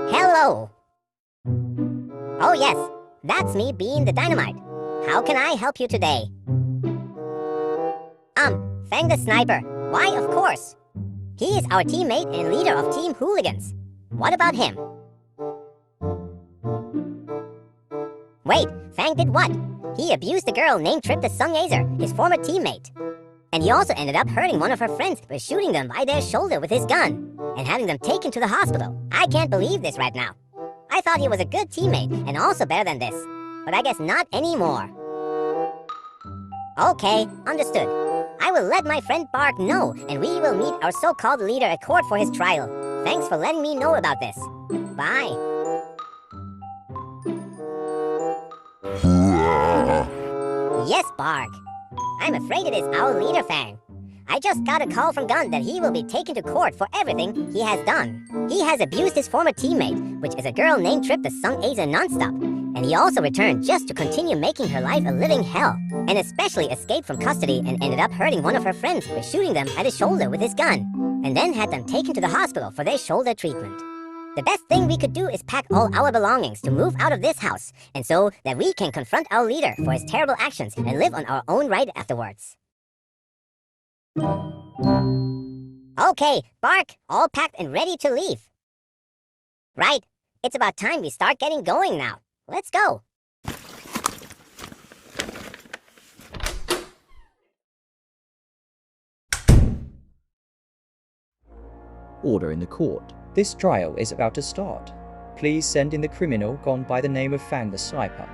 Hello. Oh yes, that's me being the Dynamite. How can I help you today? Fang the Sniper. Why, of course. He is our teammate and leader of Team Hooligans. What about him? Wait, Fang did what? He abused a girl named Trip the Sungazer, his former teammate. And he also ended up hurting one of her friends by shooting them by their shoulder with his gun and having them taken to the hospital. I can't believe this right now. I thought he was a good teammate and also better than this, but I guess not anymore. Okay, understood. I will let my friend Bark know, and we will meet our so-called leader at court for his trial. Thanks for letting me know about this. Bye. Yes, Bark. I'm afraid it is our leader, Fang. I just got a call from Gun that he will be taken to court for everything he has done. He has abused his former teammate, which is a girl named Trip the Sungazer nonstop. And he also returned just to continue making her life a living hell. And especially escaped from custody and ended up hurting one of her friends by shooting them at his shoulder with his gun. And then had them taken to the hospital for their shoulder treatment. The best thing we could do is pack all our belongings to move out of this house, and so that we can confront our leader for his terrible actions and live on our own right afterwards. Okay, Bark, all packed and ready to leave. Right, it's about time we start getting going now. Let's go. Order in the court. This trial is about to start. Please send in the criminal gone by the name of Fang the Sniper.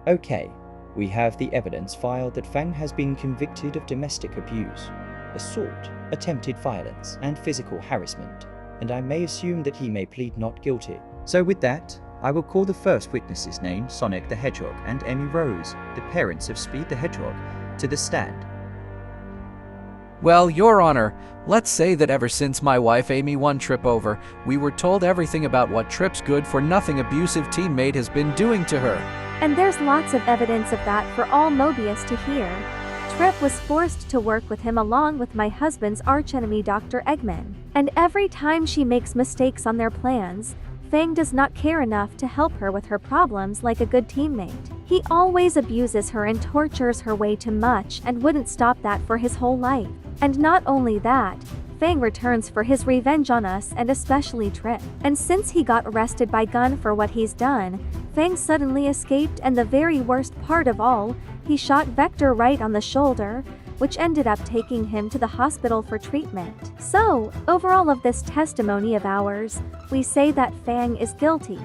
Okay, we have the evidence filed that Fang has been convicted of domestic abuse, assault, attempted violence, and physical harassment, and I may assume that he may plead not guilty. So with that, I will call the first witnesses named Sonic the Hedgehog and Amy Rose, the parents of Speed the Hedgehog, to the stand. Well, Your Honor, let's say that ever since my wife Amy won Trip over, we were told everything about what Trip's good-for-nothing abusive teammate has been doing to her. And there's lots of evidence of that for all Mobius to hear. Trip was forced to work with him along with my husband's archenemy Dr. Eggman. And every time she makes mistakes on their plans, Fang does not care enough to help her with her problems like a good teammate. He always abuses her and tortures her way too much and wouldn't stop that for his whole life. And not only that, Fang returns for his revenge on us and especially Trip. And since he got arrested by Gun for what he's done, Fang suddenly escaped, and the very worst part of all, he shot Vector right on the shoulder, which ended up taking him to the hospital for treatment. So, over all of this testimony of ours, we say that Fang is guilty.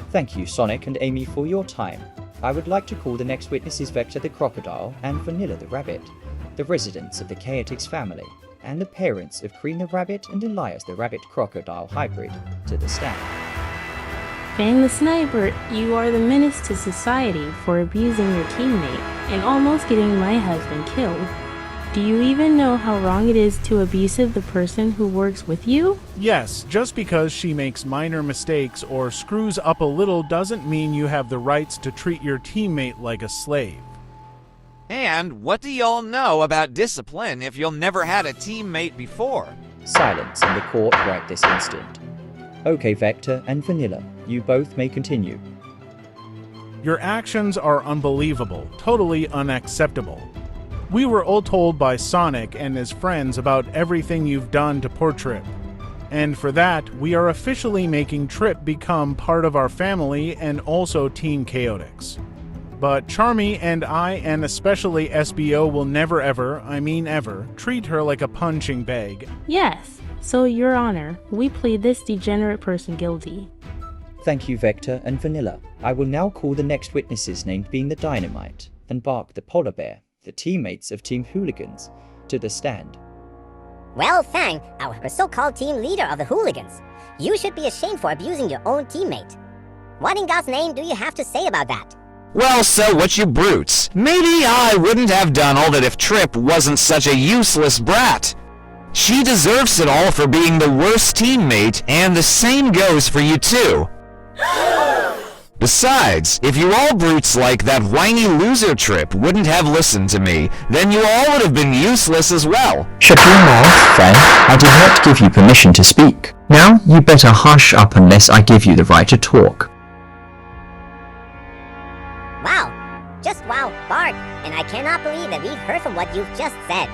Thank you, Sonic and Amy, for your time. I would like to call the next witnesses Vector the Crocodile and Vanilla the Rabbit, the residents of the �𝐚𝐿𝐼𝐼 family, and the parents of Cream the Rabbit and Elias the Rabbit Crocodile hybrid, to the stand. Fang the Sniper, you are the menace to society for abusing your teammate and almost getting my husband killed. Do you even know how wrong it is to abusive the person who works with you? Yes, just because she makes minor mistakes or screws up a little doesn't mean you have the rights to treat your teammate like a slave. And what do y'all know about discipline if you've never had a teammate before? Silence in the court right this instant. Okay, Vector and Vanilla, you both may continue. Your actions are unbelievable, totally unacceptable. We were all told by Sonic and his friends about everything you've done to poor Trip. And for that, we are officially making Trip become part of our family and also Team �𝐿𝐼𝐼. But Charmy and I, and especially Espio, will never ever, I mean ever, treat her like a punching bag. Yes, so Your Honor, we plead this degenerate person guilty. Thank you, Vector and Vanilla. I will now call the next witnesses named being the Dynamite and Bark the Polar Bear, the teammates of Team Hooligans, to the stand. Well, Fang, our so-called team leader of the Hooligans, you should be ashamed for abusing your own teammate. What in God's name do you have to say about that? Well, so what, you brutes. Maybe I wouldn't have done all that if Trip wasn't such a useless brat. She deserves it all for being the worst teammate, and the same goes for you too. Besides, if you all brutes like that whiny loser Trip wouldn't have listened to me, then you all would have been useless as well. Shut your mouth, Fang. I did not give you permission to speak. Now, you better hush up unless I give you the right to talk. Wow. Just wow, Bart. And I cannot believe that we've heard from what you've just said.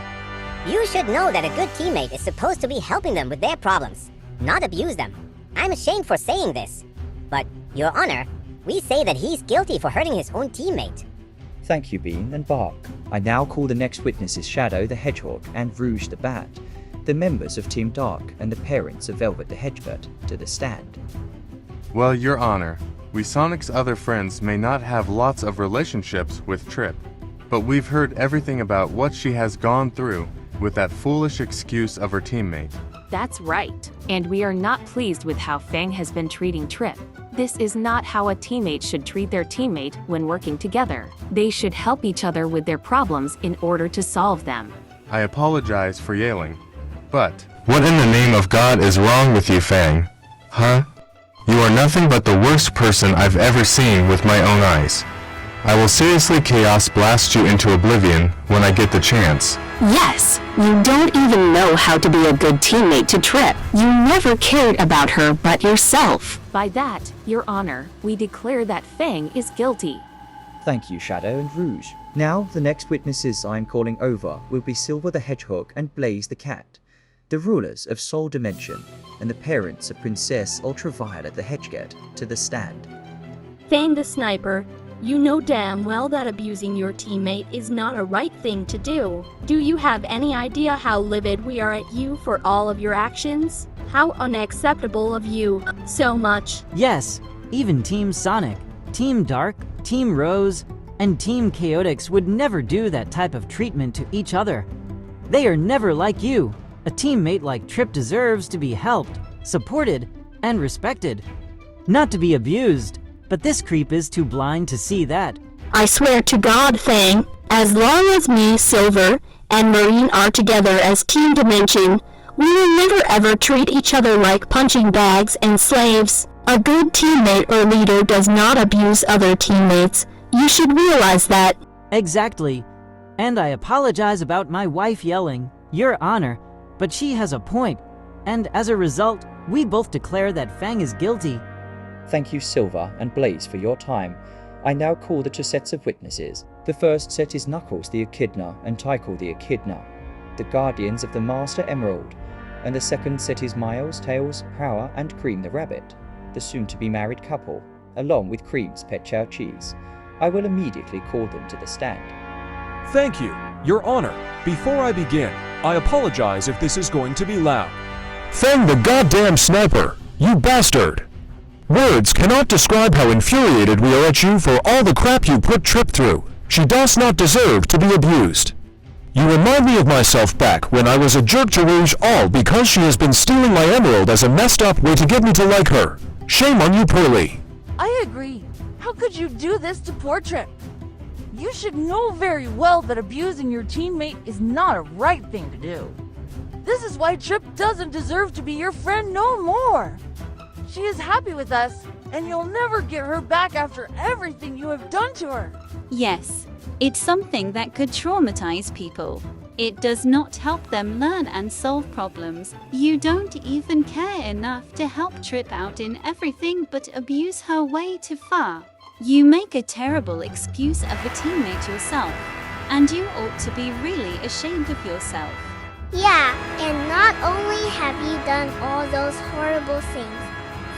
You should know that a good teammate is supposed to be helping them with their problems, not abuse them. I'm ashamed for saying this. But, Your Honor, we say that he's guilty for hurting his own teammate. Thank you, Bean and Bark. I now call the next witnesses Shadow the Hedgehog and Rouge the Bat, the members of Team Dark and the parents of Velvet the Hedgebird, to the stand. Well, Your Honor, we Sonic's other friends may not have lots of relationships with Trip, but we've heard everything about what she has gone through with that foolish excuse of her teammate. That's right, and we are not pleased with how Fang has been treating Trip. This is not how a teammate should treat their teammate when working together. They should help each other with their problems in order to solve them. I apologize for yelling, but what in the name of God is wrong with you, Fang? Huh? You are nothing but the worst person I've ever seen with my own eyes. I will seriously chaos blast you into oblivion when I get the chance. Yes, you don't even know how to be a good teammate to Trip. You never cared about her but yourself. By that, Your Honor, we declare that Fang is guilty. Thank you, Shadow and Rouge. Now, the next witnesses I'm calling over will be Silver the Hedgehog and Blaze the Cat, the rulers of Soul Dimension, and the parents of Princess Ultraviolet the Hedgehog, to the stand. Fang the Sniper, you know damn well that abusing your teammate is not a right thing to do. Do you have any idea how livid we are at you for all of your actions? How unacceptable of you, so much. Yes, even Team Sonic, Team Dark, Team Rose, and Team Chaotix would never do that type of treatment to each other. They are never like you. A teammate like Trip deserves to be helped, supported, and respected. Not to be abused. But this creep is too blind to see that. I swear to God, Fang, as long as me, Silver, and Marine are together as Team Dimension, we will never ever treat each other like punching bags and slaves. A good teammate or leader does not abuse other teammates. You should realize that. Exactly. And I apologize about my wife yelling, Your Honor, but she has a point. And as a result, we both declare that Fang is guilty. Thank you, Silver and Blaze, for your time. I now call the two sets of witnesses. The first set is Knuckles the Echidna and Tikal the Echidna, the guardians of the Master Emerald, and the second set is Miles, Tails, Prower, and Cream the Rabbit, the soon-to-be-married couple, along with Cream's pet Chao cheese. I will immediately call them to the stand. Thank you, Your Honor. Before I begin, I apologize if this is going to be loud. Fang the goddamn sniper, you bastard! Words cannot describe how infuriated we are at you for all the crap you put Trip through. She does not deserve to be abused. You remind me of myself back when I was a jerk to Rouge, all because she has been stealing my emerald as a messed up way to get me to like her. Shame on you, Pearly. I agree. How could you do this to poor Trip? You should know very well that abusing your teammate is not a right thing to do. This is why Trip doesn't deserve to be your friend no more. She is happy with us, and you'll never get her back after everything you have done to her. Yes, it's something that could traumatize people. It does not help them learn and solve problems. You don't even care enough to help Trip out in everything but abuse her way too far. You make a terrible excuse of a teammate yourself, and you ought to be really ashamed of yourself. Yeah, and not only have you done all those horrible things,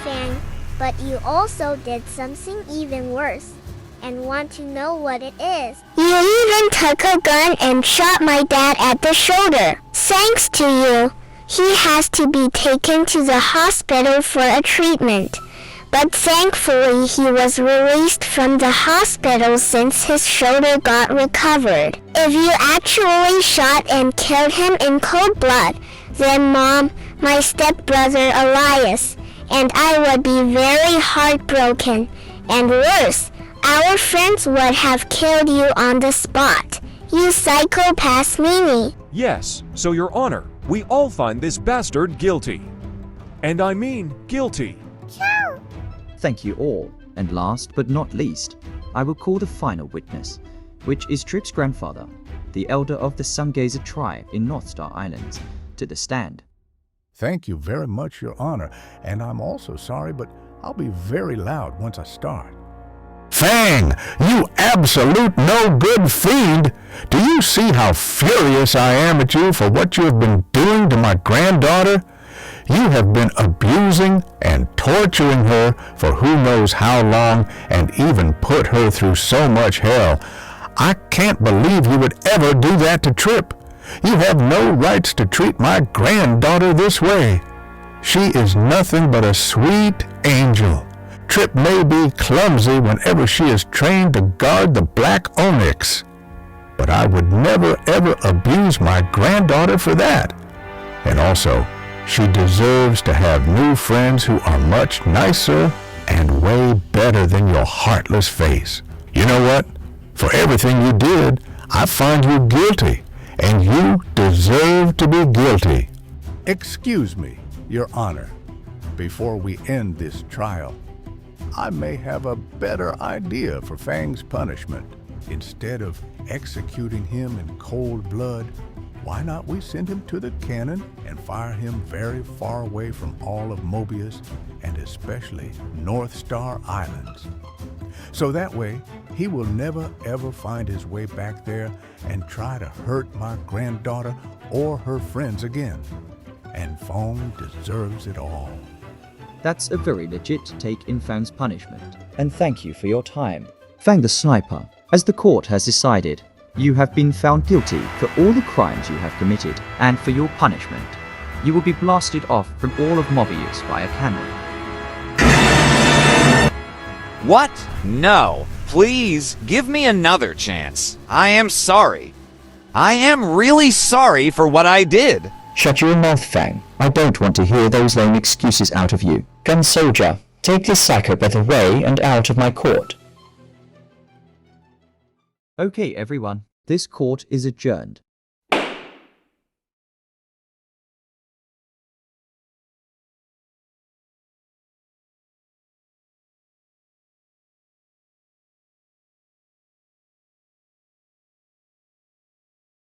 Fang, but you also did something even worse, and want to know what it is. You even took a gun and shot my dad at the shoulder. Thanks to you, he has to be taken to the hospital for a treatment. But thankfully he was released from the hospital since his shoulder got recovered. If you actually shot and killed him in cold blood, then Mom, my stepbrother Elias, and I would be very heartbroken, and worse, our friends would have killed you on the spot. You psychopath meanie. Yes, so Your Honor, we all find this bastard guilty. And I mean guilty. Chao! Thank you all, and last but not least, I will call the final witness, which is Trip's grandfather, the elder of the Sungazer tribe in North Star Islands, to the stand. Thank you very much, Your Honor, and I'm also sorry, but I'll be very loud once I start. Fang, you absolute no-good fiend! Do you see how furious I am at you for what you have been doing to my granddaughter? You have been abusing and torturing her for who knows how long and even put her through so much hell. I can't believe you would ever do that to Trip. You have no rights to treat my granddaughter this way. She is nothing but a sweet angel. Trip may be clumsy whenever she is trained to guard the black onyx, but I would never ever abuse my granddaughter for that. And also, she deserves to have new friends who are much nicer and way better than your heartless face. You know what? For everything you did, I find you guilty, and you deserve to be guilty. Excuse me, Your Honor. Before we end this trial, I may have a better idea for Fang's punishment. Instead of executing him in cold blood, why not we send him to the cannon and fire him very far away from all of Mobius and especially North Star Islands? So that way, he will never ever find his way back there and try to hurt my granddaughter or her friends again. And Fang deserves it all. That's a very legit take in Fang's punishment, and thank you for your time. Fang the Sniper, as the court has decided, you have been found guilty for all the crimes you have committed, and for your punishment, you will be blasted off from all of Mobius by a cannon. What? No. Please, give me another chance. I am sorry. I am really sorry for what I did. Shut your mouth, Fang. I don't want to hear those lame excuses out of you. Gun soldier, take this psychopath away and out of my court. Okay, everyone. This court is adjourned.